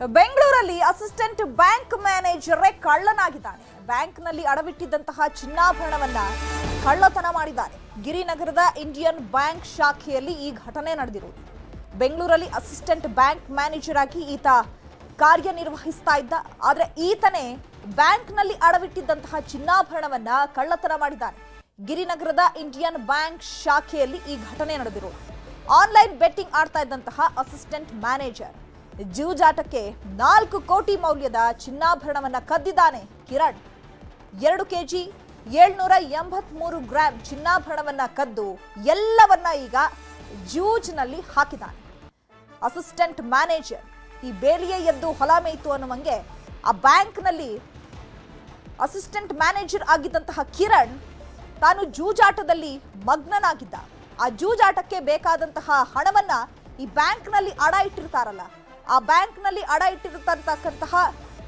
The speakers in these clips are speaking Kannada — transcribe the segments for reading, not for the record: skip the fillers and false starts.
ಬೆಂಗಳೂರಲ್ಲಿ ಅಸಿಸ್ಟೆಂಟ್ ಬ್ಯಾಂಕ್ ಮ್ಯಾನೇಜರೇ ಕಳ್ಳನಾಗಿದ್ದಾನೆ. ಬ್ಯಾಂಕ್ನಲ್ಲಿ ಅಡವಿಟ್ಟಿದ್ದಂತಹ ಚಿನ್ನಾಭರಣವನ್ನ ಕಳ್ಳತನ ಮಾಡಿದ್ದಾನೆ. ಗಿರಿನಗರದ ಇಂಡಿಯನ್ ಬ್ಯಾಂಕ್ ಶಾಖೆಯಲ್ಲಿ ಈ ಘಟನೆ ನಡೆದಿರುವುದು. ಬೆಂಗಳೂರಲ್ಲಿ ಅಸಿಸ್ಟೆಂಟ್ ಬ್ಯಾಂಕ್ ಮ್ಯಾನೇಜರ್ ಆಗಿ ಈತ ಕಾರ್ಯನಿರ್ವಹಿಸ್ತಾ ಇದ್ದ. ಆದರೆ ಈತನೇ ಬ್ಯಾಂಕ್ನಲ್ಲಿ ಅಡವಿಟ್ಟಿದ್ದಂತಹ ಚಿನ್ನಾಭರಣವನ್ನ ಕಳ್ಳತನ ಮಾಡಿದ್ದಾನೆ. ಗಿರಿನಗರದ ಇಂಡಿಯನ್ ಬ್ಯಾಂಕ್ ಶಾಖೆಯಲ್ಲಿ ಈ ಘಟನೆ ನಡೆದಿರುವುದು. ಆನ್ಲೈನ್ ಬೆಟ್ಟಿಂಗ್ ಆಡ್ತಾ ಇದ್ದಂತಹ ಅಸಿಸ್ಟೆಂಟ್ ಮ್ಯಾನೇಜರ್ ಜೂಜಾಟಕ್ಕೆ 4 ಕೋಟಿ ಮೌಲ್ಯದ ಚಿನ್ನಾಭರಣವನ್ನ ಕದ್ದಿದ್ದಾನೆ ಕಿರಣ್. 2 ಕೆಜಿ 783 ಗ್ರಾಂ ಚಿನ್ನಾಭರಣವನ್ನ ಕದ್ದು ಎಲ್ಲವನ್ನ ಈಗ ಜೂಜ್ನಲ್ಲಿ ಹಾಕಿದ್ದಾನೆ. ಅಸಿಸ್ಟೆಂಟ್ ಮ್ಯಾನೇಜರ್ ಈ ಬೇಲಿಯೇ ಎದ್ದು ಹೊಲ ಮೇಯ್ತು ಅನ್ನುವಂಗೆ ಆ ಬ್ಯಾಂಕ್ನಲ್ಲಿ ಅಸಿಸ್ಟೆಂಟ್ ಮ್ಯಾನೇಜರ್ ಆಗಿದ್ದಂತಹ ಕಿರಣ್ ತಾನು ಜೂಜಾಟದಲ್ಲಿ ಮಗ್ನನಾಗಿದ್ದ. ಆ ಜೂಜಾಟಕ್ಕೆ ಬೇಕಾದಂತಹ ಹಣವನ್ನ ಈ ಬ್ಯಾಂಕ್ನಲ್ಲಿ ಅಡ ಇಟ್ಟಿರ್ತಾರಲ್ಲ, ಆ ಬ್ಯಾಂಕ್ನಲ್ಲಿ ಅಡ ಇಟ್ಟಿರತಕ್ಕಂತಹ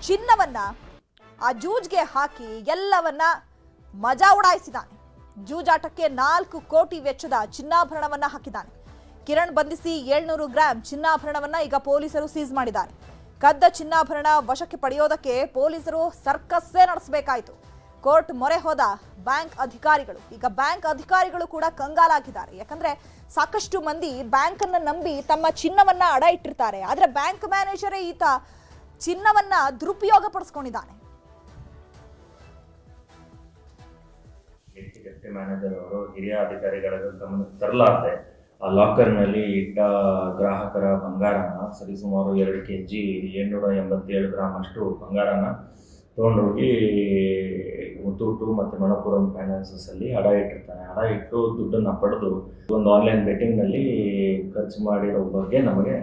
ಚಿನ್ನವನ್ನ ಆ ಜೂಜ್ಗೆ ಹಾಕಿ ಎಲ್ಲವನ್ನ ಮಜಾ ಉಡಾಯಿಸಿದಾನೆ. ಜೂಜಾಟಕ್ಕೆ 4 ಕೋಟಿ ವೆಚ್ಚದ ಚಿನ್ನಾಭರಣವನ್ನ ಹಾಕಿದ್ದಾನೆ. ಕಿರಣ್ ಬಂಧಿಸಿ 700 ಗ್ರಾಂ ಚಿನ್ನಾಭರಣವನ್ನ ಈಗ ಪೊಲೀಸರು ಸೀಸ್ ಮಾಡಿದ್ದಾರೆ. ಕದ್ದ ಚಿನ್ನಾಭರಣ ವಶಕ್ಕೆ ಪಡೆಯೋದಕ್ಕೆ ಪೊಲೀಸರು ಸರ್ಕಸ್ಸೇ ನಡೆಸಬೇಕಾಯಿತು. ಕೋರ್ಟ್ ಮೊರೆ ಹೋದ ಬ್ಯಾಂಕ್ ಅಧಿಕಾರಿಗಳು. ಈಗ ಬ್ಯಾಂಕ್ ಅಧಿಕಾರಿಗಳು ಕೂಡ ಕಂಗಾಲಾಗಿದ್ದಾರೆ. ಯಾಕಂದ್ರೆ ಸಾಕಷ್ಟು ಮಂದಿ ಬ್ಯಾಂಕ್ ಅನ್ನ ನಂಬಿ ತಮ್ಮ ಚಿನ್ನವನ್ನ ಅಡ ಇಟ್ಟಿರ್ತಾರೆ. ಆದ್ರೆ ಬ್ಯಾಂಕ್ ಮ್ಯಾನೇಜರೇ ಈತ ಚಿನ್ನವನ್ನ ದುರುಪಯೋಗ ಪಡಿಸ್ಕೊಂಡಿದ್ದಾನೆ. ಡೆಪ್ಟಿ ಮ್ಯಾನೇಜರ್ ಅವರು ಹಿರಿಯ ಅಧಿಕಾರಿಗಳ ಗಮನಕ್ಕೆ ತರಲಾರದೆ ಆ ಲಾಕರ್ನಲ್ಲಿ ಇಟ್ಟ ಗ್ರಾಹಕರ ಬಂಗಾರನ ಸರಿಸುಮಾರು 2 ಕೆಜಿ 787 ಗ್ರಾಮ್ ಅಷ್ಟು ಬಂಗಾರನ ತೊಗೊಂಡೋಗಿ ಮುತ್ತೂಟು ಮತ್ತು ಮಣಪುರಂ ಫೈನಾನ್ಸಸ್ ಅಲ್ಲಿ ಅಡ ಇಟ್ಟಿರ್ತಾನೆ. ಅಡ ಇಟ್ಟು ದುಡ್ಡನ್ನು ಪಡೆದು ಒಂದು ಆನ್ಲೈನ್ ಬೆಟ್ಟಿಂಗ್ನಲ್ಲಿ ಖರ್ಚು ಮಾಡಿರೋ ಬಗ್ಗೆ ನಮಗೆ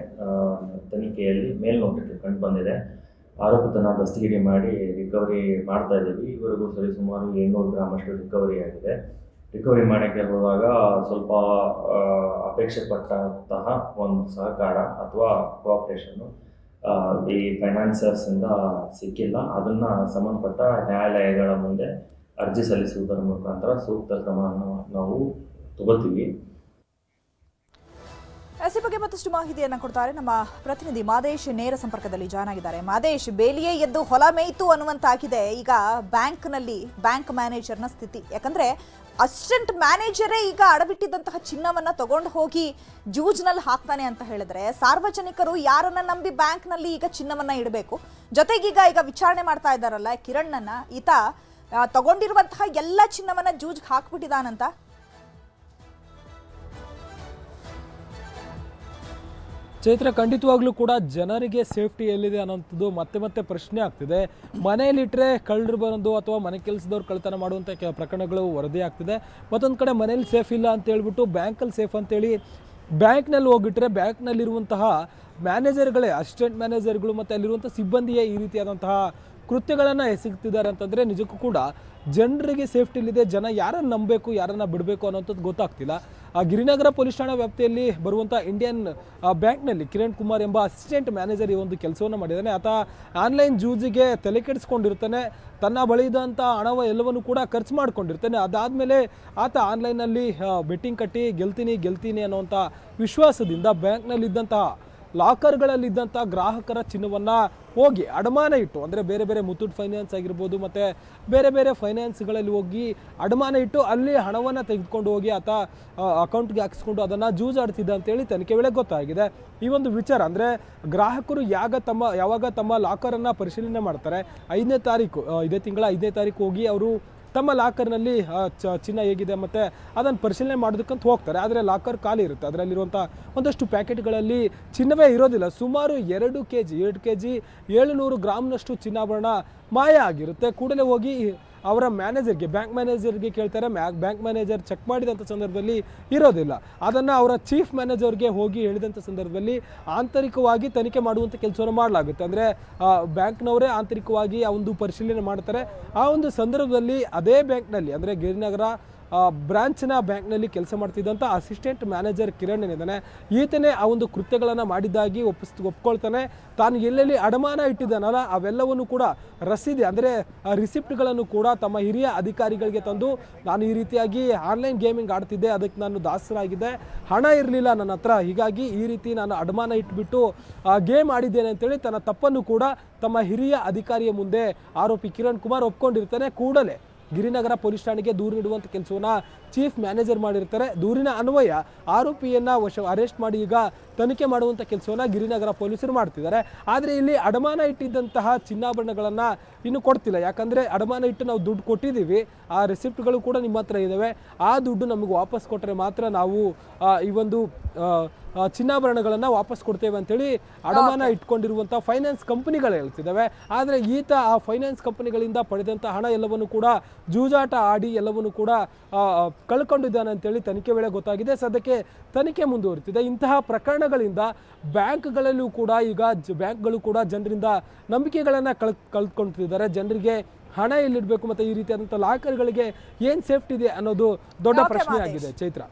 ತನಿಖೆಯಲ್ಲಿ ಮೇಲ್ನೋಟಕ್ಕೆ ಕಂಡು ಬಂದಿದೆ. ಆರೋಪಿತನ ದಸ್ತಗಿರಿ ಮಾಡಿ ರಿಕವರಿ ಮಾಡ್ತಾ ಇದ್ದೀವಿ. ಇವರೆಗೂ ಸರಿಸುಮಾರು 800 ಗ್ರಾಮ್ ಅಷ್ಟು ರಿಕವರಿ ಆಗಿದೆ. ರಿಕವರಿ ಮಾಡೋಕ್ಕೆ ಹೋದಾಗ ಸ್ವಲ್ಪ ಅಪೇಕ್ಷೆ ಪಟ್ಟಂತಹ ಒಂದು ಸಹಕಾರ ಅಥವಾ ಕೋಆಪರೇಷನ್ನು ಈ ಫೈನಾನ್ಸರ್ಸಿಂದ ಸಿಕ್ಕಿಲ್ಲ. ಅದನ್ನು ಸಂಬಂಧಪಟ್ಟ ನ್ಯಾಯಾಲಯಗಳ ಮುಂದೆ ಅರ್ಜಿ ಸಲ್ಲಿಸುವುದರ ಮುಖಾಂತರ ಸೂಕ್ತ ಕ್ರಮವನ್ನು ನಾವು ತಗೋತೀವಿ. ಈ ಬಗ್ಗೆ ಮತ್ತಷ್ಟು ಮಾಹಿತಿಯನ್ನು ಕೊಡ್ತಾರೆ ನಮ್ಮ ಪ್ರತಿನಿಧಿ ಮಾದೇಶ್. ನೇರ ಸಂಪರ್ಕದಲ್ಲಿ ಜಾಯ್ನ್ ಆಗಿದ್ದಾರೆ. ಮಾದೇಶ್, ಬೇಲಿಯೇ ಎದ್ದು ಹೊಲ ಮೇಯ್ತು ಅನ್ನುವಂತಾಗಿದೆ ಈಗ ಬ್ಯಾಂಕ್ನಲ್ಲಿ ಬ್ಯಾಂಕ್ ಮ್ಯಾನೇಜರ್ನ ಸ್ಥಿತಿ. ಯಾಕಂದ್ರೆ ಅಸಿಸ್ಟೆಂಟ್ ಮ್ಯಾನೇಜರೇ ಈಗ ಅಡಬಿಟ್ಟಿದ್ದಂತಹ ಚಿನ್ನವನ್ನ ತಗೊಂಡು ಹೋಗಿ ಜೂಜ್ನಲ್ಲಿ ಹಾಕ್ತಾನೆ ಅಂತ ಹೇಳಿದ್ರೆ ಸಾರ್ವಜನಿಕರು ಯಾರನ್ನ ನಂಬಿ ಬ್ಯಾಂಕ್ನಲ್ಲಿ ಈಗ ಚಿನ್ನವನ್ನ ಇಡಬೇಕು? ಜೊತೆಗೀಗ ವಿಚಾರಣೆ ಮಾಡ್ತಾ ಇದ್ದಾರಲ್ಲ ಕಿರಣ್ಣನ್ನ, ಈತ ತಗೊಂಡಿರುವಂತಹ ಎಲ್ಲ ಚಿನ್ನವನ್ನ ಜೂಜ್ಗೆ ಹಾಕ್ಬಿಟ್ಟಿದಾನಂತ. ಚೈತ್ರ, ಖಂಡಿತವಾಗ್ಲೂ ಕೂಡ ಜನರಿಗೆ ಸೇಫ್ಟಿ ಎಲ್ಲಿದೆ ಅನ್ನೋಂಥದ್ದು ಮತ್ತೆ ಮತ್ತೆ ಪ್ರಶ್ನೆ ಆಗ್ತಿದೆ. ಮನೆಯಲ್ಲಿಟ್ಟರೆ ಕಳ್ಳರು ಬಂದು ಅಥವಾ ಮನೆ ಕೆಲಸದವ್ರು ಕಳ್ತನ ಮಾಡುವಂಥ ಪ್ರಕರಣಗಳು ವರದಿ ಆಗ್ತಿದೆ. ಮತ್ತೊಂದು ಕಡೆ ಮನೇಲಿ ಸೇಫ್ ಇಲ್ಲ ಅಂತ ಹೇಳ್ಬಿಟ್ಟು ಬ್ಯಾಂಕಲ್ಲಿ ಸೇಫ್ ಅಂತೇಳಿ ಬ್ಯಾಂಕ್ನಲ್ಲಿ ಹೋಗಿಟ್ರೆ ಬ್ಯಾಂಕ್ನಲ್ಲಿರುವಂತಹ ಮ್ಯಾನೇಜರ್ಗಳೇ, ಅಸಿಸ್ಟೆಂಟ್ ಮ್ಯಾನೇಜರ್ಗಳು ಮತ್ತು ಅಲ್ಲಿರುವಂಥ ಸಿಬ್ಬಂದಿಯೇ ಈ ರೀತಿಯಾದಂತಹ ಕೃತ್ಯಗಳನ್ನು ಎಸಗ್ತಿದ್ದಾರೆ ಅಂತಂದರೆ ನಿಜಕ್ಕೂ ಕೂಡ ಜನರಿಗೆ ಸೇಫ್ಟಿ ಇಲ್ಲಿದೆ. ಜನ ಯಾರನ್ನು ನಂಬಬೇಕು, ಯಾರನ್ನು ಬಿಡಬೇಕು ಅನ್ನೋಂಥದ್ದು ಗೊತ್ತಾಗ್ತಿಲ್ಲ. ಆ ಗಿರಿನಗರ ಪೊಲೀಸ್ ಠಾಣಾ ವ್ಯಾಪ್ತಿಯಲ್ಲಿ ಬರುವಂಥ ಇಂಡಿಯನ್ ಬ್ಯಾಂಕ್ನಲ್ಲಿ ಕಿರಣ್ ಕುಮಾರ್ ಎಂಬ ಅಸಿಸ್ಟೆಂಟ್ ಮ್ಯಾನೇಜರ್ ಈ ಒಂದು ಕೆಲಸವನ್ನು ಮಾಡಿದ್ದಾನೆ. ಆತ ಆನ್ಲೈನ್ ಜೂಜಿಗೆ ತಲೆ ಕೆಡಿಸ್ಕೊಂಡಿರ್ತಾನೆ. ತನ್ನ ಬಳಿ ಇದ್ದಂಥ ಹಣವ ಎಲ್ಲವನ್ನು ಕೂಡ ಖರ್ಚು ಮಾಡ್ಕೊಂಡಿರ್ತಾನೆ. ಅದಾದಮೇಲೆ ಆತ ಆನ್ಲೈನಲ್ಲಿ ಬೆಟ್ಟಿಂಗ್ ಕಟ್ಟಿ ಗೆಲ್ತೀನಿ ಅನ್ನೋಂಥ ವಿಶ್ವಾಸದಿಂದ ಬ್ಯಾಂಕ್ನಲ್ಲಿದ್ದಂತಹ ಲಾಕರ್ಗಳಲ್ಲಿದ್ದಂಥ ಗ್ರಾಹಕರ ಚಿನ್ನವನ್ನು ಹೋಗಿ ಅಡಮಾನ ಇಟ್ಟು, ಅಂದರೆ ಬೇರೆ ಬೇರೆ ಮುತ್ತೂಟ್ ಫೈನಾನ್ಸ್ ಆಗಿರ್ಬೋದು ಮತ್ತು ಬೇರೆ ಬೇರೆ ಫೈನಾನ್ಸ್ಗಳಲ್ಲಿ ಹೋಗಿ ಅಡಮಾನ ಇಟ್ಟು ಅಲ್ಲಿ ಹಣವನ್ನು ತೆಗೆದುಕೊಂಡು ಹೋಗಿ ಆತ ಅಕೌಂಟ್ಗೆ ಹಾಕಿಸ್ಕೊಂಡು ಅದನ್ನು ಜೂಜಾಡ್ತಿದ್ದ ಅಂತೇಳಿ ತನಿಖೆ ವೇಳೆ ಗೊತ್ತಾಗಿದೆ. ಈ ಒಂದು ವಿಚಾರ ಅಂದರೆ ಗ್ರಾಹಕರು ಯಾವಾಗ ತಮ್ಮ ಲಾಕರನ್ನು ಪರಿಶೀಲನೆ ಮಾಡ್ತಾರೆ, 5ನೇ ತಾರೀಕು ಇದೇ ತಿಂಗಳ 5ನೇ ತಾರೀಕು ಹೋಗಿ ಅವರು ತಮ್ಮ ಲಾಕರ್ನಲ್ಲಿ ಚಿನ್ನ ಹೇಗಿದೆ ಮತ್ತು ಅದನ್ನು ಪರಿಶೀಲನೆ ಮಾಡೋದಕ್ಕಂತ ಹೋಗ್ತಾರೆ. ಆದರೆ ಲಾಕರ್ ಖಾಲಿ ಇರುತ್ತೆ. ಅದರಲ್ಲಿರುವಂಥ ಒಂದಷ್ಟು ಪ್ಯಾಕೆಟ್ಗಳಲ್ಲಿ ಚಿನ್ನವೇ ಇರೋದಿಲ್ಲ. ಸುಮಾರು 2 ಕೆಜಿ 700 ಗ್ರಾಮ್ನಷ್ಟು ಚಿನ್ನಾಭರಣ ಮಾಯ ಆಗಿರುತ್ತೆ. ಕೂಡಲೇ ಹೋಗಿ ಅವರ ಮ್ಯಾನೇಜರ್ಗೆ, ಬ್ಯಾಂಕ್ ಮ್ಯಾನೇಜರ್ಗೆ ಕೇಳ್ತಾರೆ. ಬ್ಯಾಂಕ್ ಮ್ಯಾನೇಜರ್ ಚೆಕ್ ಮಾಡಿದಂಥ ಸಂದರ್ಭದಲ್ಲಿ ಇರೋದಿಲ್ಲ. ಅದನ್ನು ಅವರ ಚೀಫ್ ಮ್ಯಾನೇಜರ್ಗೆ ಹೋಗಿ ಹೇಳಿದಂಥ ಸಂದರ್ಭದಲ್ಲಿ ಆಂತರಿಕವಾಗಿ ತನಿಖೆ ಮಾಡುವಂಥ ಕೆಲಸವನ್ನು ಮಾಡಲಾಗುತ್ತೆ. ಅಂದರೆ ಬ್ಯಾಂಕ್ನವರೇ ಆಂತರಿಕವಾಗಿ ಆ ಒಂದು ಪರಿಶೀಲನೆ ಮಾಡ್ತಾರೆ. ಆ ಒಂದು ಸಂದರ್ಭದಲ್ಲಿ ಅದೇ ಬ್ಯಾಂಕ್ನಲ್ಲಿ, ಅಂದರೆ ಗಿರಿನಗರ ಬ್ರಾಂಚ್ನ ಬ್ಯಾಂಕ್ನಲ್ಲಿ ಕೆಲಸ ಮಾಡ್ತಿದ್ದಂಥ ಅಸಿಸ್ಟೆಂಟ್ ಮ್ಯಾನೇಜರ್ ಕಿರಣ್ ಏನಿದ್ದಾನೆ ಈತನೇ ಆ ಒಂದು ಕೃತ್ಯಗಳನ್ನು ಮಾಡಿದ್ದಾಗಿ ಒಪ್ಕೊಳ್ತಾನೆ. ತಾನು ಎಲ್ಲೆಲ್ಲಿ ಅಡಮಾನ ಇಟ್ಟಿದ್ದಾನಲ್ಲ ಅವೆಲ್ಲವನ್ನು ಕೂಡ ರಸೀದಿ ಅಂದರೆ ರಿಸಿಪ್ಟ್ಗಳನ್ನು ಕೂಡ ತಮ್ಮ ಹಿರಿಯ ಅಧಿಕಾರಿಗಳಿಗೆ ತಂದು ನಾನು ಈ ರೀತಿಯಾಗಿ ಆನ್ಲೈನ್ ಗೇಮಿಂಗ್ ಆಡ್ತಿದ್ದೆ, ಅದಕ್ಕೆ ನಾನು ದಾಸರಾಗಿದ್ದೆ, ಹಣ ಇರಲಿಲ್ಲ ನನ್ನ ಹತ್ರ, ಹೀಗಾಗಿ ಈ ರೀತಿ ನಾನು ಅಡಮಾನ ಇಟ್ಬಿಟ್ಟು ಗೇಮ್ ಆಡಿದ್ದೇನೆ ಅಂತೇಳಿ ತನ್ನ ತಪ್ಪನ್ನು ಕೂಡ ತಮ್ಮ ಹಿರಿಯ ಅಧಿಕಾರಿಯ ಮುಂದೆ ಆರೋಪಿ ಕಿರಣ್ ಕುಮಾರ್ ಒಪ್ಕೊಂಡಿರ್ತಾನೆ. ಕೂಡಲೇ ಗಿರಿನಗರ ಪೊಲೀಸ್ ಠಾಣೆಗೆ ದೂರು ನೀಡುವಂಥ ಕೆಲಸವನ್ನ ಚೀಫ್ ಮ್ಯಾನೇಜರ್ ಮಾಡಿರ್ತಾರೆ. ದೂರಿನ ಅನ್ವಯ ಆರೋಪಿಯನ್ನ ಅರೆಸ್ಟ್ ಮಾಡಿ ಈಗ ತನಿಖೆ ಮಾಡುವಂಥ ಕೆಲಸವನ್ನ ಗಿರಿನಗರ ಪೊಲೀಸರು ಮಾಡ್ತಿದ್ದಾರೆ. ಆದರೆ ಇಲ್ಲಿ ಅಡಮಾನ ಇಟ್ಟಿದ್ದಂತಹ ಚಿನ್ನಾಭರಣಗಳನ್ನು ಇನ್ನು ಕೊಡ್ತಿಲ್ಲ. ಯಾಕಂದರೆ ಅಡಮಾನ ಇಟ್ಟು ನಾವು ದುಡ್ಡು ಕೊಟ್ಟಿದ್ದೀವಿ, ಆ ರೆಸಿಪ್ಟ್ಗಳು ಕೂಡ ನಿಮ್ಮ ಹತ್ರ ಇದ್ದಾವೆ, ಆ ದುಡ್ಡು ನಮಗೆ ವಾಪಸ್ ಕೊಟ್ಟರೆ ಮಾತ್ರ ನಾವು ಈ ಒಂದು ಚಿನ್ನಾಭರಣಗಳನ್ನು ವಾಪಸ್ ಕೊಡ್ತೇವೆ ಅಂತೇಳಿ ಅಡಮಾನ ಇಟ್ಕೊಂಡಿರುವಂಥ ಫೈನಾನ್ಸ್ ಕಂಪನಿಗಳು ಹೇಳ್ತಿದ್ದಾವೆ. ಆದರೆ ಈತ ಆ ಫೈನಾನ್ಸ್ ಕಂಪನಿಗಳಿಂದ ಪಡೆದಂಥ ಹಣ ಎಲ್ಲವನ್ನು ಕೂಡ ಜೂಜಾಟ ಆಡಿ ಎಲ್ಲವನ್ನು ಕೂಡ ಕಳ್ಕೊಂಡಿದ್ದಾನೆ ಅಂತೇಳಿ ತನಿಖೆ ವೇಳೆ ಗೊತ್ತಾಗಿದೆ. ಸದ್ಯಕ್ಕೆ ತನಿಖೆ ಮುಂದುವರಿತಿದೆ. ಇಂತಹ ಪ್ರಕರಣಗಳಿಂದ ಬ್ಯಾಂಕ್ಗಳಲ್ಲೂ ಕೂಡ ಈಗ ಬ್ಯಾಂಕ್ಗಳು ಕೂಡ ಜನರಿಂದ ನಂಬಿಕೆಗಳನ್ನು ಕಳ್ಕೊಳ್ತಿದ್ದಾರೆ. ಜನರಿಗೆ ಹಣ ಎಲ್ಲಿಡಬೇಕು ಮತ್ತು ಈ ರೀತಿಯಾದಂಥ ಲಾಕರ್ಗಳಿಗೆ ಏನು ಸೇಫ್ಟಿ ಇದೆ ಅನ್ನೋದು ದೊಡ್ಡ ಪ್ರಶ್ನೆ ಆಗಿದೆ. ಚೈತ್ರ.